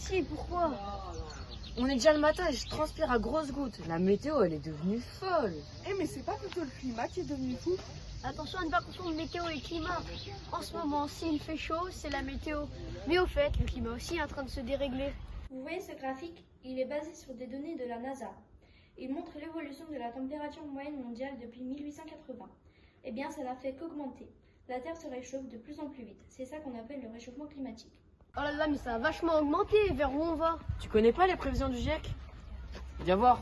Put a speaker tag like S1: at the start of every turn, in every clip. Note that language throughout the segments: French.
S1: ici, pourquoi?
S2: On est déjà le matin et je transpire à grosses gouttes. La météo, elle est devenue folle.
S3: Eh mais c'est pas plutôt le climat qui est devenu fou?
S1: Attention à ne pas confondre météo et climat. En ce moment, s'il fait chaud, c'est la météo. Mais au fait, le climat aussi est en train de se dérégler.
S4: Vous voyez ce graphique? Il est basé sur des données de la NASA. Il montre l'évolution de la température moyenne mondiale depuis 1880. Eh bien, ça n'a fait qu'augmenter. La Terre se réchauffe de plus en plus vite. C'est ça qu'on appelle le réchauffement climatique.
S1: Oh là là, mais ça a vachement augmenté. Vers où on va?
S2: Tu connais pas les prévisions du GIEC? Viens voir.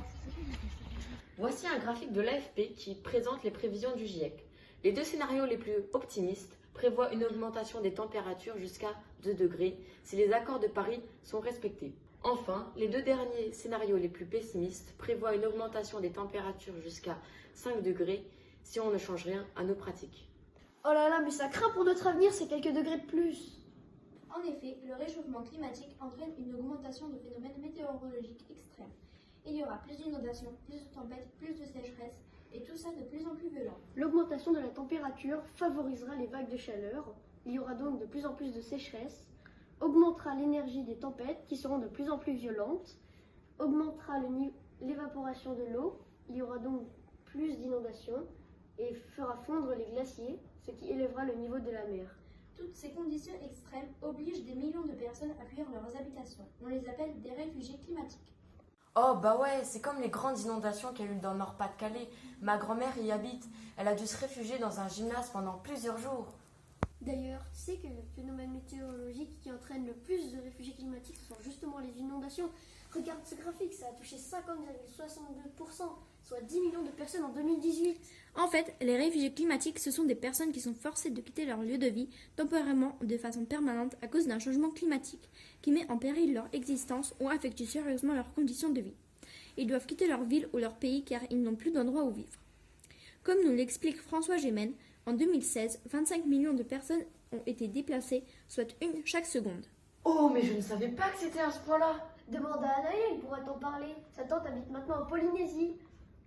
S2: Voici un graphique de l'AFP qui présente les prévisions du GIEC. Les deux scénarios les plus optimistes prévoient une augmentation des températures jusqu'à 2 degrés si les accords de Paris sont respectés. Enfin, les deux derniers scénarios les plus pessimistes prévoient une augmentation des températures jusqu'à 5 degrés si on ne change rien à nos pratiques.
S1: Oh là là, mais ça craint pour notre avenir, c'est quelques degrés de plus.
S4: En effet, le réchauffement climatique entraîne une augmentation de phénomènes météorologiques extrêmes. Il y aura plus d'inondations, plus de tempêtes, plus de sécheresses, et tout ça de plus en plus violent.
S1: L'augmentation de la température favorisera les vagues de chaleur. Il y aura donc de plus en plus de sécheresse, augmentera l'énergie des tempêtes qui seront de plus en plus violentes, augmentera l'évaporation de l'eau, il y aura donc plus d'inondations et fera fondre les glaciers, ce qui élèvera le niveau de la mer.
S4: Toutes ces conditions extrêmes obligent des millions de personnes à fuir leurs habitations. On les appelle des réfugiés climatiques.
S2: Oh bah ouais, c'est comme les grandes inondations qu'il y a eu dans le Nord-Pas-de-Calais. Ma grand-mère y habite. Elle a dû se réfugier dans un gymnase pendant plusieurs jours.
S1: D'ailleurs, tu sais que le phénomène météorologique qui entraîne le plus de réfugiés climatiques ce sont justement les inondations. Regarde ce graphique, ça a touché 50,62%, soit 10 millions de personnes en 2018.
S4: En fait, les réfugiés climatiques, ce sont des personnes qui sont forcées de quitter leur lieu de vie temporairement de façon permanente à cause d'un changement climatique qui met en péril leur existence ou affecte sérieusement leurs conditions de vie. Ils doivent quitter leur ville ou leur pays car ils n'ont plus d'endroit où vivre. Comme nous l'explique François Gémen, en 2016, 25 millions de personnes ont été déplacées, soit une chaque seconde.
S2: Oh, mais je ne savais pas que c'était à ce point-là.
S1: Demande à Anaël, elle pourra t'en parler. Sa tante habite maintenant en Polynésie,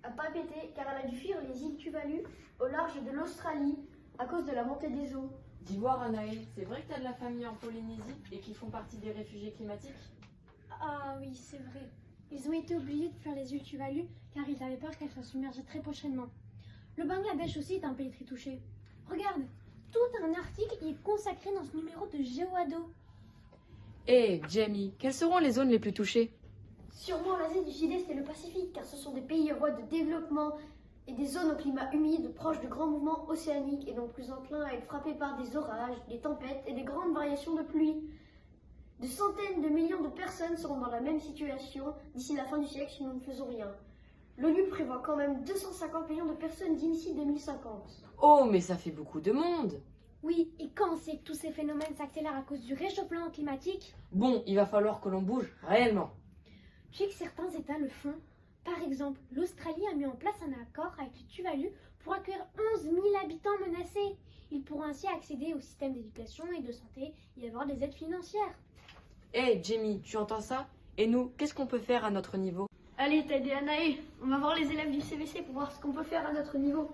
S1: à Papeete, car elle a dû fuir les îles Tuvalu au large de l'Australie à cause de la montée des eaux.
S2: Dis voir Anaël, c'est vrai que tu as de la famille en Polynésie et qu'ils font partie des réfugiés climatiques?
S5: Ah oui, c'est vrai. Ils ont été obligés de fuir les îles Tuvalu car ils avaient peur qu'elles soient submergées très prochainement. Le Bangladesh aussi est un pays très touché. Regarde, tout un article y est consacré dans ce numéro de GeoAdo.
S2: Hé, Jamie, quelles seront les zones les plus touchées?
S1: Sûrement l'Asie du Sud-Est et le Pacifique, car ce sont des pays en voie de développement et des zones au climat humide proches de grands mouvements océaniques et donc plus enclins à être frappés par des orages, des tempêtes et des grandes variations de pluie. De centaines de millions de personnes seront dans la même situation d'ici la fin du siècle si nous ne faisons rien. L'ONU prévoit quand même 250 millions de personnes d'ici 2050.
S2: Oh, mais ça fait beaucoup de monde.
S5: Oui, et quand on sait que tous ces phénomènes s'accélèrent à cause du réchauffement climatique,
S2: Bon, il va falloir que l'on bouge réellement.
S5: tu sais que certains États le font. Par exemple, l'Australie a mis en place un accord avec le Tuvalu pour accueillir 11 000 habitants menacés. Ils pourront ainsi accéder au système d'éducation et de santé et avoir des aides financières.
S2: Hé, Jamie, tu entends ça? Et nous, qu'est-ce qu'on peut faire à notre niveau?
S1: Allez, t'as aidé Anaël. On va voir les élèves du CVC pour voir ce qu'on peut faire à notre niveau.